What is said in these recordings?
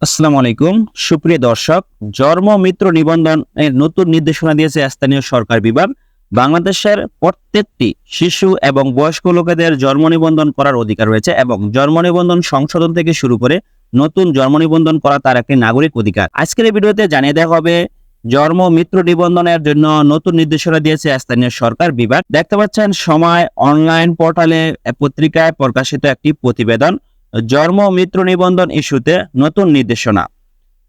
আসসালামু আলাইকুম সুপ্রিয় দর্শক, জন্ম মৃত্যু নিবন্ধন এর নতুন নির্দেশনা দিয়েছে স্থানীয় সরকার বিভাগ। বাংলাদেশের প্রত্যেকটি শিশু এবং বয়স্ক লোকেদের জন্ম নিবন্ধন করার অধিকার রয়েছে এবং জন্ম নিবন্ধন সংশোধন থেকে শুরু করে নতুন জন্ম নিবন্ধন করা তার একটি নাগরিক অধিকার। আজকের এই ভিডিওতে জানিয়ে দেওয়া হবে জন্ম মৃত্যু নিবন্ধনের জন্য নতুন নির্দেশনা দিয়েছে স্থানীয় সরকার বিভাগ। দেখতে পাচ্ছেন সময় অনলাইন পোর্টালে পত্রিকায় প্রকাশিত একটি প্রতিবেদন, জন্ম মৃত্যু নিবন্ধন ইস্যুতে নতুন নির্দেশনা।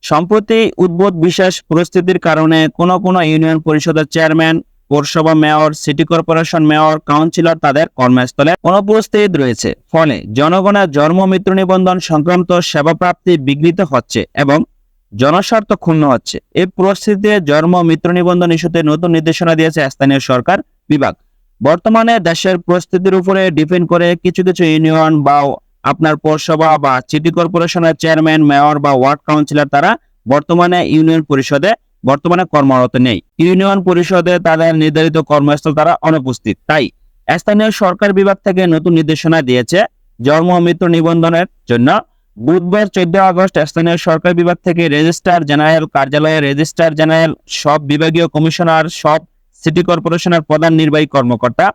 সম্প্রতি উদ্ভূত বিশেষ পরিস্থিতির কারণে কোন কোন ইউনিয়ন পরিষদের চেয়ারম্যান, পৌরসভা mayor, city corporation mayor, councillor তাদের কর্মস্থলে অনুপস্থিত রয়েছে। ফলে জনগণের জন্ম মৃত্যু নিবন্ধন সংক্রান্ত সেবা প্রাপ্তি বিঘ্নিত হচ্ছে এবং জনস্বার্থ ক্ষুণ্ণ হচ্ছে। এই পরিস্থিতিতে জন্ম মৃত্যু নিবন্ধন ইস্যুতে নতুন নির্দেশনা দিয়েছে স্থানীয় সরকার বিভাগ। বর্তমানে দেশের পরিস্থিতির উপরে ডিপেন্ড করে কিছু কিছু ইউনিয়ন বা আপনার পৌরসভা বা সিটি কর্পোরেশনের চেয়ারম্যান, মেয়র বা ওয়ার্ড কাউন্সিলর তারা বর্তমানে ইউনিয়ন পরিষদে কর্মরত নেই। ইউনিয়ন পরিষদে তাদের নির্ধারিত কর্মস্থল তারা অনুপস্থিত। তাই স্থানীয় সরকার বিভাগ থেকে নতুন নির্দেশনা দিয়েছে জন্ম মৃত্যু নিবন্ধনের জন্য। বুধবার 14 আগস্ট স্থানীয় সরকার বিভাগ থেকে রেজিস্ট্রার জেনারেল কার্যালয়ে রেজিস্ট্রার জেনারেল, সব বিভাগীয় কমিশনার, সব সিটি কর্পোরেশনের প্রধান নির্বাহী কর্মকর্তা,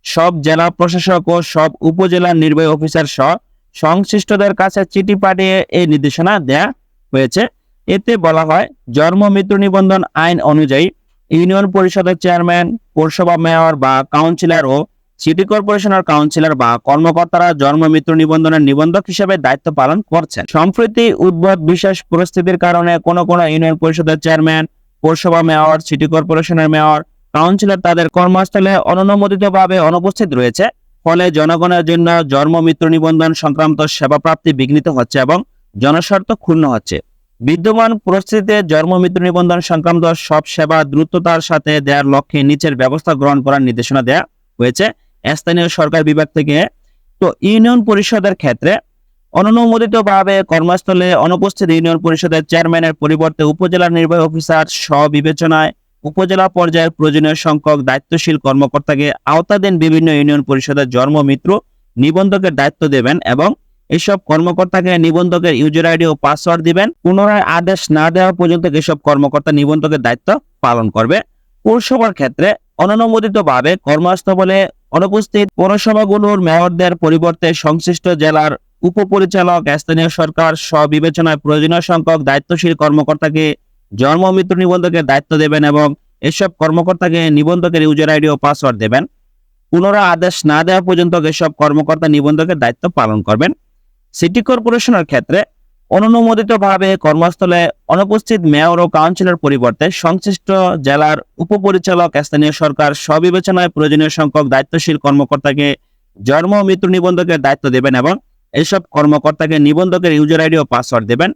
সব জেলা প্রশাসক ও সব উপজেলা নির্বাহী অফিসার সহ সংশ্লিষ্টদের কাছে চিঠি পাঠিয়ে এই নির্দেশনা দেয়া হয়েছে। এতে বলা হয়, জন্ম মৃত্যু নিবন্ধন আইন অনুযায়ী ইউনিয়ন পরিষদের চেয়ারম্যান, পৌরসভা মেয়র বা কাউন্সিলর ও সিটি কর্পোরেশনের কাউন্সিলর বা কর্মকর্তারা জন্ম মৃত্যু নিবন্ধনের নিবন্ধক হিসেবে দায়িত্ব পালন করছেন। সম্প্রতি উদ্ভূত বিশেষ পরিস্থিতির কারণে কোন কোন ইউনিয়ন পরিষদের চেয়ারম্যান, পৌরসভা মেয়র, সিটি কর্পোরেশনের মেয়র, কাউন্সিলর তাদের কর্মস্থলে অননুমোদিতভাবে অনুপস্থিত রয়েছে। ফলে জনগণের জন্য জন্ম মৃত্যু নিবন্ধন সংক্রান্ত সেবা প্রাপ্তি বিঘ্নিত হচ্ছে এবং জনস্বার্থ ক্ষুণ্ণ হচ্ছে। বিদ্যমান পরিস্থিতিতে জন্ম মৃত্যু নিবন্ধন সংক্রান্ত সব সেবা দ্রুততার সাথে দেওয়ার লক্ষ্যে নিচের ব্যবস্থা গ্রহণ করার নির্দেশনা দেওয়া হয়েছে স্থানীয় সরকার বিভাগ থেকে। তো ইউনিয়ন পরিষদের ক্ষেত্রে অননুমোদিতভাবে কর্মস্থলে অনুপস্থিত ইউনিয়ন পরিষদের চেয়ারম্যানের পরিবর্তে উপজেলা নির্বাহী অফিসার স্ববিবেচনায় উপজেলা পর্যায়ের প্রয়োজনীয় সংখ্যক দায়িত্বশীল কর্মকর্তাকে আওতাধীন বিভিন্ন ইউনিয়ন পরিষদের জন্ম মৃত্যু নিবন্ধকের দায়িত্ব দেবেন এবং এসব কর্মকর্তাকে নিবন্ধকের ইউজার আইডি ও পাসওয়ার্ড দিবেন। পুনরায় আদেশ না দেওয়া পর্যন্ত এসব কর্মকর্তা নিবন্ধকের দায়িত্ব পালন করবে। পৌরসভার ক্ষেত্রে অননুমোদিতভাবে কর্মস্থলে অনুপস্থিত পৌরসভাগুলোর মেয়রদের পরিবর্তে সংশ্লিষ্ট জেলার উপপরিচালক স্থানীয় সরকার স্ববিবেচনায় প্রয়োজনীয় সংখ্যক দায়িত্বশীল কর্মকর্তাকে জন্ম মৃত্যু নিবন্ধকের দায়িত্ব দেবেন এবং এসব কর্মকর্তাকে নিবন্ধকের ইউজার আইডি ও পাসওয়ার্ড দেবেন। পুনরায় আদেশ না দেওয়া পর্যন্ত এসব কর্মকর্তা নিবন্ধকের দায়িত্ব পালন করবেন। সিটি কর্পোরেশনের ক্ষেত্রে অননুমোদিতভাবে কর্মস্থলে অনুপস্থিত মেয়র ও কাউন্সিলর পরিবর্তে সংশ্লিষ্ট জেলার উপপরিচালক স্থানীয় সরকার স্ববিবেচনায় প্রয়োজনীয় সংখ্যক দায়িত্বশীল কর্মকর্তাকে জন্ম মৃত্যু নিবন্ধকের দায়িত্ব দেবেন এবং এসব কর্মকর্তাকে নিবন্ধকের ইউজার আইডি ও পাসওয়ার্ড দেবেন।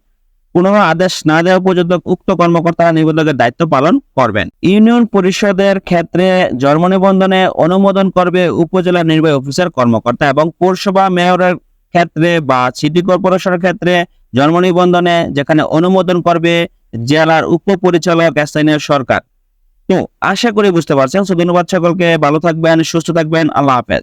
পুনরায় আদেশ না দেওয়া পর্যন্ত উক্ত কর্মকর্তারা নিবন্ধকের দায়িত্ব পালন করবেন। ইউনিয়ন পরিষদের ক্ষেত্রে জন্ম নিবন্ধনে অনুমোদন করবে উপজেলা নির্বাহী অফিসার কর্মকর্তা এবং পৌরসভা মেয়রের ক্ষেত্রে বা সিটি কর্পোরেশনের ক্ষেত্রে জন্ম নিবন্ধনে যেখানে অনুমোদন করবে জেলার উপপরিচালক স্থানীয় সরকার। তো আশা করি বুঝতে পারছেন। ধন্যবাদ সকলকে, ভালো থাকবেন, সুস্থ থাকবেন, আল্লাহ হাফেজ।